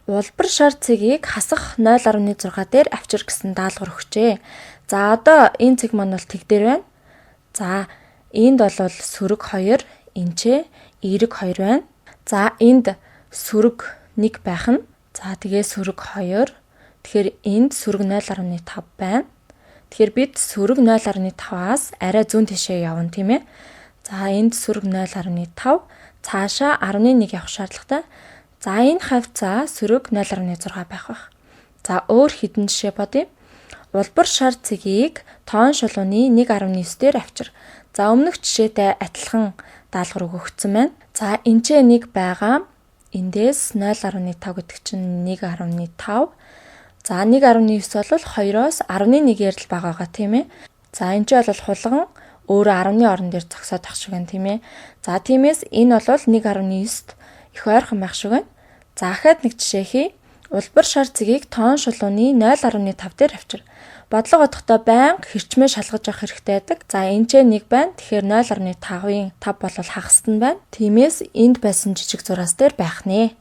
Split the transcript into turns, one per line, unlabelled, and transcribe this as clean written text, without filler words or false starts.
Улбар шар цэгийг хасах 0.6 дээр авчир гэсэн даалгавар өгчээ. За одоо энэ цэг маань бол тэг дээр байна. За энд бол сөрөг 2, энчээ эерэг 2 байна. За энд сөрөг 1 байх нь. За тэгээ сөрөг 2. Тэгэхээр энд сөрөг 0.5 байна. Тэгэхээр бид сөрөг 0.5-аас арай зүүн тишээ явна тийм ээ. За энд сөрөг 0.5 цаашаа 11 явах шаардлагатай. За энэ хавцаа сөрөг 0.6 байх бах. За өөр хідэн жишээ бодъё. Улбар шар цэгийг тоон шулууны 1.9 дээр авчир. За өмнөх жишээтэй адилхан даалгавар өгөгдсөн байна. За энчээ 1 байгаа. Эндээс 0.5 гэдэг чинь 1.5. За 1.9 бол 2-оос 11-ээр л байгаа тийм ээ. За энэ ч бол хулган өөрөө 10-ны орон дээр зогсоод ах шиг байна тийм ээ. За тиймээс энэ бол 1.9-т их ойрхон байх шиг байна. За дахиад нэг жишээ хий. Улбар шар цэгийг тоон шулууны 0.5 дээр авчир. Бодлого бодохдоо байнга хэрчмээ шалгаж авах хэрэгтэй байдаг. За энэ ч 1 байна. Тэгэхээр 0.5-ын 5 бол хагасд нь байна. Тиймээс энд байсан жижиг зураас дээр байх нэ.